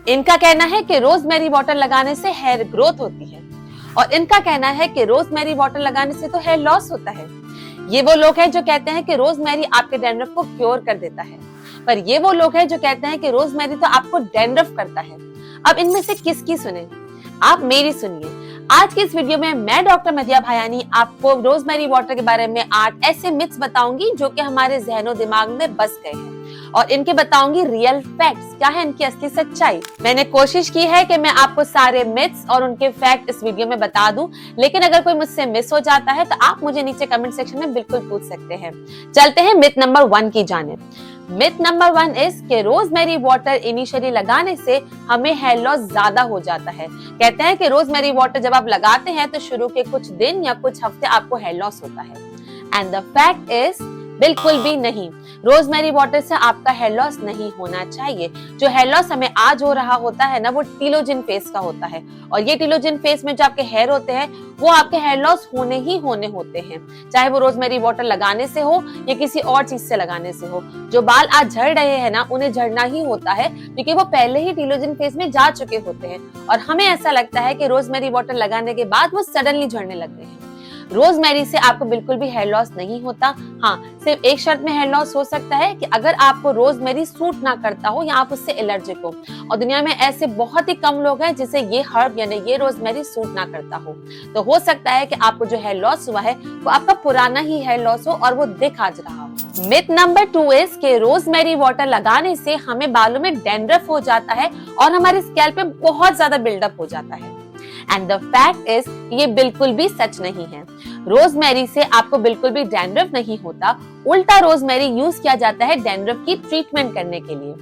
इनका कहना है कि रोजमेरी वाटर लगाने से हेयर ग्रोथ होती है और इनका कहना है कि रोजमेरी वाटर लगाने से तो हेयर लॉस होता है। ये वो लोग हैं जो कहते हैं कि रोजमेरी आपके डैंड्रफ को क्योर कर देता है, पर ये वो लोग हैं जो कहते हैं कि रोजमेरी तो आपको डैंड्रफ करता है। अब इनमें से किसकी सुने? आप मेरी सुनिए। आज की इस वीडियो में मैं डॉक्टर मदिया भायानी आपको रोजमेरी वाटर के बारे में 8 ऐसे मिथ्स बताऊंगी जो कि हमारे जहनो दिमाग में बस गए हैं और इनके बताऊंगी रियल फैक्ट्स, क्या है इनकी असली सच्चाई। मैंने कोशिश की है कि मैं आपको सारे मिथ्स और उनके फैक्ट इस वीडियो में बता दूं, लेकिन अगर कोई मुझसे मिस हो जाता है तो आप मुझे नीचे कमेंट सेक्शन में बिल्कुल पूछ सकते हैं। चलते हैं मिथ नंबर 1 की जानिब। मिथ नंबर 1 इज कि रोजमेरी वाटर इनिशियली लगाने से हमें हेयर लॉस ज्यादा हो जाता है। कहते हैं कि रोजमेरी वाटर जब आप लगाते हैं तो शुरू के कुछ दिन या कुछ हफ्ते आपको हेयर लॉस होता है। एंड द फैक्ट इज बिल्कुल भी नहीं। रोजमेरी वाटर से आपका हेयर लॉस नहीं होना चाहिए। जो हेयर लॉस हमें आज हो रहा होता है ना, वो टीलोजिन फेज का होता है और ये टीलोजिन फेज में जो आपके हेयर होते हैं वो आपके हेयर लॉस होने ही होने होते हैं, चाहे वो रोजमेरी वाटर लगाने से हो या किसी और चीज से लगाने से हो। जो बाल आज झड़ रहे हैं ना, उन्हें झड़ना ही होता है क्योंकि वो पहले ही टीलोजिन फेज में जा चुके होते हैं और हमें ऐसा लगता है कि रोजमेरी वाटर लगाने के बाद वो सडनली झड़ने लग गए हैं। रोजमेरी से आपको बिल्कुल भी हेयर लॉस नहीं होता। हाँ, सिर्फ एक शर्त में हेयर लॉस हो सकता है कि अगर आपको रोजमेरी सूट ना करता हो या आप उससे एलर्जिक हो, और दुनिया में ऐसे बहुत ही कम लोग हैं जिसे ये हर्ब यानी ये रोजमेरी सूट ना करता हो। तो हो सकता है कि आपको जो हेयर लॉस हुआ है वो आपका पुराना ही हेयर लॉस हो और वो दिख आज रहा हो। मिथ नंबर 2 इज कि रोजमेरी वाटर लगाने से हमें बालों में डैंड्रफ हो जाता है और हमारे स्कैल्प पे बहुत ज्यादा बिल्डअप हो जाता है। एंड द फैक्ट इज ये बिल्कुल भी सच नहीं है। रोजमेरी से आपको बिल्कुल भी डैंड्रफ नहीं होता। उल्टा रोजमेरी यूज किया जाता है डैंड्रफ की ट्रीटमेंट करने के लिए।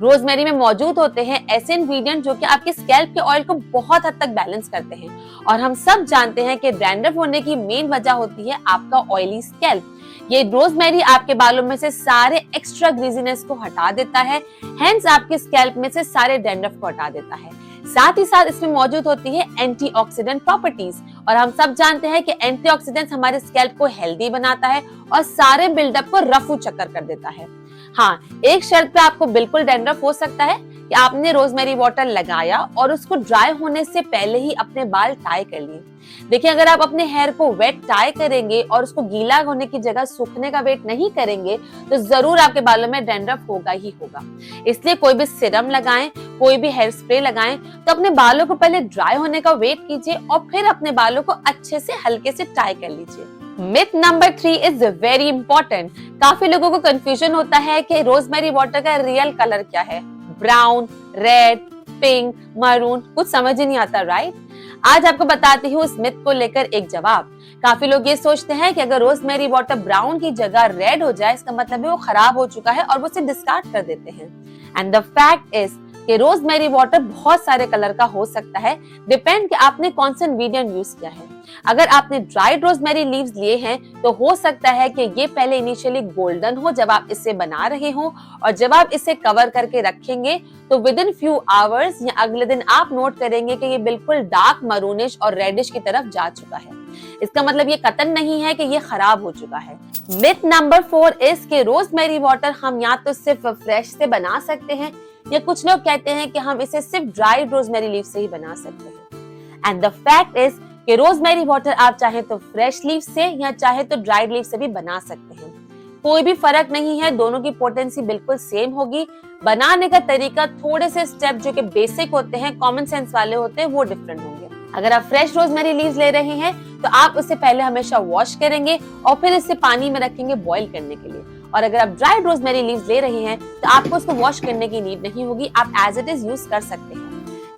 रोजमेरी में मौजूद होते हैं ऐसे इंग्रेडिएंट जो कि आपके स्कैल्प के ऑयल को बहुत हद तक बैलेंस करते हैं और हम सब जानते हैं कि डैंड्रफ होने की मेन वजह होती है आपका ऑयली स्कैल्प। ये रोजमेरी आपके बालों में से सारे एक्स्ट्रा ग्रीजीनेस को हटा देता है, हेंस आपके स्कैल्प में से सारे डैंड्रफ को हटा देता है। साथ ही साथ इसमें मौजूद होती है एंटीऑक्सीडेंट प्रॉपर्टीज और हम सब जानते हैं कि एंटीऑक्सीडेंट्स हमारे स्कैल्प को हेल्दी बनाता है और सारे बिल्डअप को रफू चक्कर कर देता है। हाँ, एक शर्त पे आपको बिल्कुल डैंड्रफ हो सकता है कि आपने रोजमेरी वाटर लगाया और उसको ड्राई होने से पहले ही अपने बाल टाई कर लिए। देखिए, अगर आप अपने हेयर को वेट टाई करेंगे और उसको गीला होने की जगह सूखने का वेट नहीं करेंगे तो जरूर आपके बालों में डैंड्रफ होगा ही होगा। इसलिए कोई भी सीरम लगाएं, कोई भी हेयर स्प्रे लगाएं तो अपने बालों को पहले ड्राई होने का वेट कीजिए और फिर अपने बालों को अच्छे से हल्के से टाई कर लीजिए। Myth number 3 is very important. काफी लोगों को कंफ्यूजन होता है कि रोजमेरी वाटर का रियल कलर क्या है। ब्राउन, रेड, पिंक, मरून, कुछ समझ ही नहीं आता, राइट? आज आपको बताती हूँ इस मिथ को लेकर एक जवाब। काफी लोग ये सोचते हैं कि अगर रोजमेरी वाटर ब्राउन की जगह रेड हो जाए इसका मतलब है वो खराब हो चुका है और वो उसे डिस्कार्ड कर देते हैं। एंड द फैक्ट इज कि रोजमेरी वाटर बहुत सारे कलर का हो सकता है, डिपेंड कि आपने कौन सा इंग्रेडिएंट यूज किया है। अगर आपने ड्राइड रोजमेरी लीव्स लिए हैं तो हो सकता है कि ये पहले इनिशियली गोल्डन हो जब आप इसे बना रहे हो और जब आप इसे कवर करके रखेंगे तो विद इन फ्यू आवर्स या अगले दिन आप नोट करेंगे कि ये बिल्कुल डार्क मरूनिश और रेडिश की तरफ जा चुका है। इसका मतलब ये कतन नहीं है कि ये खराब हो चुका है। मिथ नंबर 4 इज कि रोजमेरी वाटर हम या तो सिर्फ फ्रेश से बना सकते हैं या कुछ लोग कहते हैं कि हम इसे सिर्फ ड्राइड रोजमेरी लीफ से ही बना सकते हैं। एंड द फैक्ट इज कि रोजमेरी वाटर आप चाहे तो फ्रेश लीफ से या चाहे तो ड्राइड लीफ से भी बना सकते हैं। कोई भी फर्क नहीं है, दोनों की पोटेंसी बिल्कुल सेम होगी। बनाने का तरीका, थोड़े से स्टेप जो कि बेसिक होते हैं, कॉमन सेंस वाले होते हैं, वो डिफरेंट होंगे। अगर आप फ्रेश रोजमेरी लीव्स ले रहे हैं तो आप उसे पहले हमेशा वॉश करेंगे और फिर इसे पानी में रखेंगे बॉईल करने के लिए। और अगर आप ड्राइड रोजमेरी लीव्स ले रहे हैं तो आपको उसको वॉश करने की नीड नहीं होगी, आप एज इट इज यूज कर सकते हैं।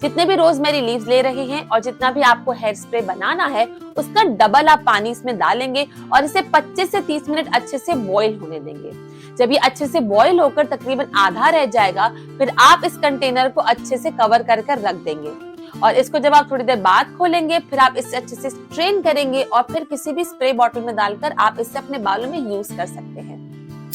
जितने भी रोजमेरी लीव्स ले रहे हैं और जितना भी आपको हेयर स्प्रे बनाना है उसका डबल आप पानी इसमें डालेंगे और इसे 25 से 30 मिनट अच्छे से बॉईल होने देंगे। जब ये अच्छे से बॉईल होकर तकरीबन आधा रह जाएगा फिर आप इस कंटेनर को अच्छे से कवर कर रख देंगे और इसको जब आप थोड़ी देर बाद खोलेंगे फिर आप इसे अच्छे से स्ट्रेन करेंगे और फिर किसी भी स्प्रे बॉटल में डालकर आप इसे अपने बालों में यूज कर सकते हैं।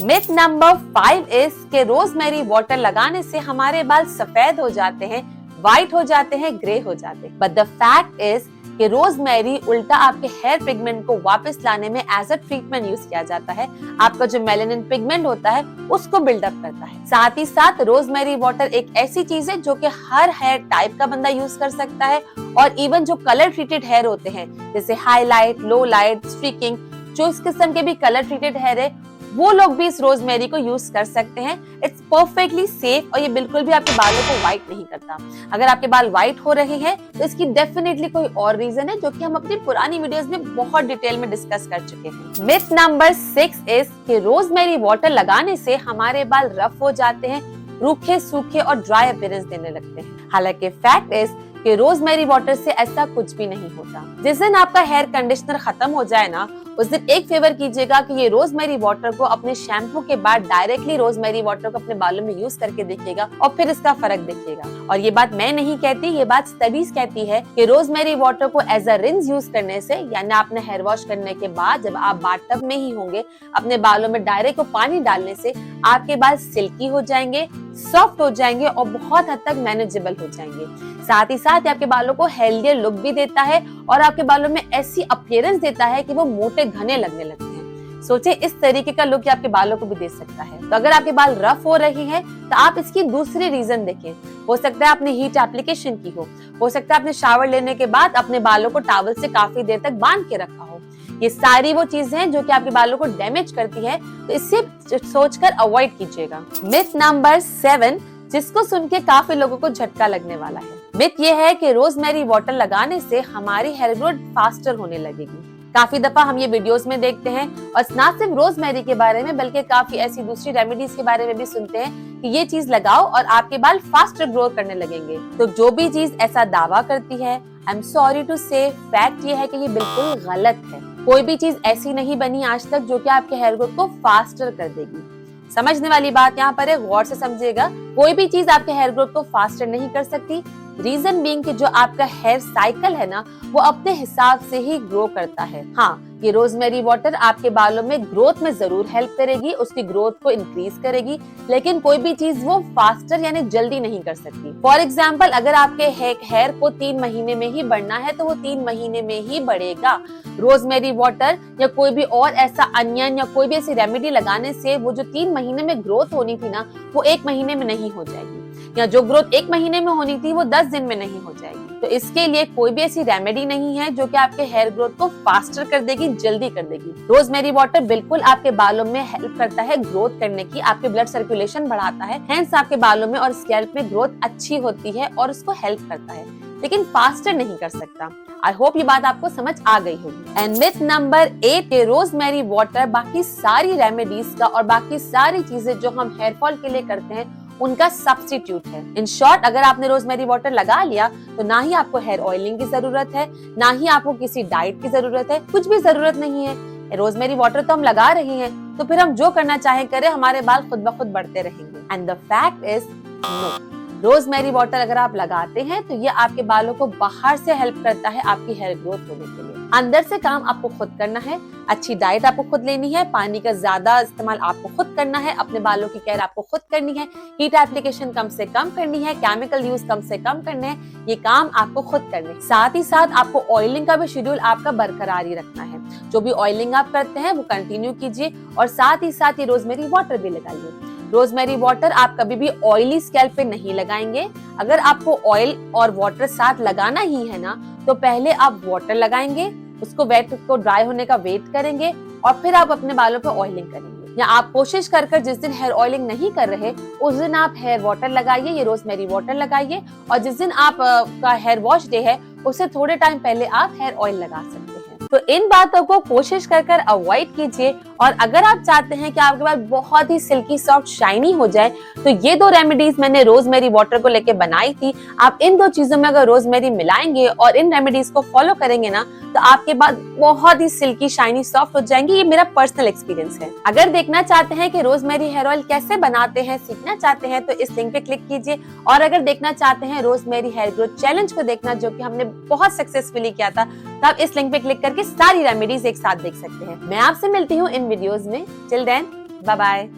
मिथ नंबर 5 इज कि रोजमेरी वाटर लगाने से हमारे बाल सफेद हो जाते हैं, व्हाइट हो जाते हैं, ग्रे हो जाते हैं। बट द फैक्ट इज कि रोजमेरी उल्टा आपके हेयर पिगमेंट को वापस लाने में एज अ ट्रीटमेंट यूज किया जाता है। आपका जो मेलानिन पिगमेंट होता है उसको बिल्डअप करता है। साथ ही साथ रोजमेरी वाटर एक ऐसी चीज है जो कि हर हेयर टाइप का बंदा यूज कर सकता है, और इवन जो कलर ट्रीटेड हेयर होते हैं जैसे हाईलाइट, लो लाइट, स्ट्रीकिंग, जो इस किस्म के भी कलर ट्रीटेड हेयर है वो लोग भी इस रोजमेरी को यूज कर सकते हैं। इट्स परफेक्टली सेफ और ये बिल्कुल भी आपके बालों को व्हाइट नहीं करता। अगर आपके बाल व्हाइट हो रहे हैं तो इसकी डेफिनेटली कोई और रीजन है जो कि हम अपनी पुरानी वीडियोस में बहुत डिटेल में डिस्कस कर चुके हैं। मिथ नंबर 6 इज कि रोजमेरी वाटर लगाने से हमारे बाल रफ हो जाते हैं, रूखे, सूखे और ड्राई अपीयरेंस देने लगते हैं। हालांकि फैक्ट इज कि रोजमेरी वाटर से ऐसा कुछ भी नहीं होता। जिस दिन आपका हेयर कंडीशनर खत्म हो जाए ना, उस दिन एक फेवर कीजिएगा कि ये रोजमेरी वाटर को अपने शैम्पू के बाद डायरेक्टली रोजमेरी वाटर को अपने बालों में यूज करके देखिएगा और फिर इसका फर्क देखिएगा। और ये बात मैं नहीं कहती, ये बात स्टडीज कहती है कि रोजमेरी वाटर को एज अ रिंस यूज करने से, यानी आपने हेयर वॉश करने के बाद जब आप बाथटब में ही होंगे, अपने बालों में डायरेक्ट को पानी डालने से आपके बाल सिल्की हो जाएंगे, सॉफ्ट हो जाएंगे और बहुत हद तक मैनेजेबल हो जाएंगे। साथ ही साथ आपके बालों को हेल्दियर लुक भी देता है और आपके बालों में ऐसी अपीयरेंस देता है कि वो मोटे घने लगने लगते हैं। सोचे इस तरीके का लुक आपके बालों को भी दे सकता है। तो अगर आपके बाल रफ हो रहे हैं तो आप इसकी दूसरी रीजन देखें। हो सकता है आपने हीट एप्लीकेशन की हो सकता है आपने शावर लेने के बाद अपने बालों को टॉवल से काफी देर तक बांध के रखा हो। ये सारी वो चीजें हैं जो कि आपके बालों को डैमेज करती है, तो इससे सोचकर अवॉइड कीजिएगा। मिथ नंबर 7, जिसको सुन के काफी लोगों को झटका लगने वाला है। मिथ ये है कि रोजमेरी वाटर लगाने से हमारी हेयर ग्रोथ फास्टर होने लगेगी। काफी दफा हम ये वीडियोस में देखते हैं और ना सिर्फ रोजमेरी के बारे में बल्कि काफी ऐसी दूसरी रेमेडीज के बारे में भी सुनते हैं कि ये चीज लगाओ और आपके बाल फास्टर ग्रो करने लगेंगे। तो जो भी चीज ऐसा दावा करती है, आई एम सॉरी टू से, फैक्ट ये है कि ये बिल्कुल गलत है। कोई भी चीज ऐसी नहीं बनी आज तक जो कि आपके हेयर ग्रोथ को फास्टर कर देगी। समझने वाली बात यहाँ पर है, गौर से समझिएगा। कोई भी चीज आपके हेयर ग्रोथ को फास्टर नहीं कर सकती। रीजन बीइंग कि जो आपका हेयर साइकिल है ना, वो अपने हिसाब से ही ग्रो करता है। हाँ, ये रोजमेरी वाटर आपके बालों में ग्रोथ में जरूर हेल्प करेगी, उसकी ग्रोथ को इंक्रीज करेगी, लेकिन कोई भी चीज वो फास्टर यानी जल्दी नहीं कर सकती। फॉर एग्जाम्पल, अगर आपके हेयर को 3 महीने में ही बढ़ना है तो वो 3 महीने में ही बढ़ेगा। रोजमेरी वाटर या कोई भी और ऐसा अनियन या कोई भी ऐसी रेमेडी लगाने से वो जो 3 महीने में ग्रोथ होनी थी ना, वो 1 महीने में नहीं हो जाएगी, या जो ग्रोथ 1 महीने में होनी थी वो 10 दिन में नहीं हो जाएगी। तो इसके लिए कोई भी ऐसी रेमेडी नहीं है जो कि आपके हेयर ग्रोथ को फास्टर कर देगी, जल्दी कर देगी। रोजमेरी वाटर बिल्कुल आपके बालों में हेल्प करता है ग्रोथ करने की, आपके ब्लड सर्कुलेशन बढ़ाता है, हेंस आपके बालों में और स्कैल्प में ग्रोथ अच्छी होती है और उसको हेल्प करता है, लेकिन फास्टर नहीं कर सकता। आई होप ये बात आपको समझ आ गई होगी। And myth number 8, rosemary water बाकी सारी रेमेडीज का और बाकी सारी चीजें जो हम हेयर फॉल के लिए करते हैं उनका सब्स्टिट्यूट है। इन शॉर्ट, अगर आपने रोजमेरी वाटर लगा लिया तो ना ही आपको हेयर ऑयलिंग की जरूरत है, ना ही आपको किसी डाइट की जरूरत है, कुछ भी जरूरत नहीं है। रोजमेरी वाटर तो हम लगा रहे हैं, तो फिर हम जो करना चाहे करें, हमारे बाल खुद ब खुद बढ़ते रहेंगे। And the fact is no, rosemary water अगर आप लगाते हैं तो ये आपके बालों को बाहर से हेल्प करता है आपकी हेयर ग्रोथ होने के लिए। अंदर से काम आपको खुद करना है, अच्छी डाइट आपको खुद लेनी है, पानी का ज्यादा इस्तेमाल आपको खुद करना है, अपने बालों की केयर आपको खुद करनी है, हीट एप्लीकेशन कम से कम करनी है, केमिकल यूज कम से कम करने हैं, ये काम आपको खुद करने हैं। साथ ही साथ आपको ऑयलिंग का भी शेड्यूल आपका बरकरार ही रखना है। जो भी ऑयलिंग आप करते हैं वो कंटिन्यू कीजिए और साथ ही साथ ये रोजमेरी वाटर भी लगाइए। रोजमेरी वाटर आप कभी भी ऑयली स्कैल्प पे नहीं लगाएंगे। अगर आपको ऑयल और वाटर साथ लगाना ही है ना, तो पहले आप वाटर लगाएंगे, उसको को ड्राई होने का वेट करेंगे और फिर आप अपने बालों पे ऑयलिंग करेंगे। या आप कोशिश कर जिस दिन हेयर ऑयलिंग नहीं कर रहे उस दिन आप हेयर वाटर लगाइए, ये रोजमेरी वाटर लगाइए, और जिस दिन आप का हेयर वॉश डे है उससे थोड़े टाइम पहले आप हेयर ऑयल लगा सकते हैं। तो इन बातों को कोशिश कर अवॉइड कीजिए। और अगर आप चाहते हैं कि आपके बाल बहुत ही सिल्की, सॉफ्ट, शाइनी हो जाए, तो ये 2 रेमेडीज मैंने रोजमेरी वाटर को लेके बनाई थी। आप इन 2 चीजों में अगर रोजमेरी मिलाएंगे और इन रेमेडीज को फॉलो करेंगे ना, तो आपके बाल बहुत ही सिल्की, शाइनी, सॉफ्ट हो जाएंगे। ये मेरा पर्सनल एक्सपीरियंस है। अगर देखना चाहते हैं कि रोजमेरी हेयर ऑयल कैसे बनाते हैं, सीखना चाहते हैं, तो इस लिंक पे क्लिक कीजिए। और अगर देखना चाहते हैं रोजमेरी हेयर ग्रोथ चैलेंज को देखना, जो कि हमने बहुत सक्सेसफुली किया था, तो आप इस लिंक पे क्लिक करके सारी रेमेडीज एक साथ देख सकते हैं। मैं आपसे मिलती हूँ इन वीडियोस में। Till then, bye bye.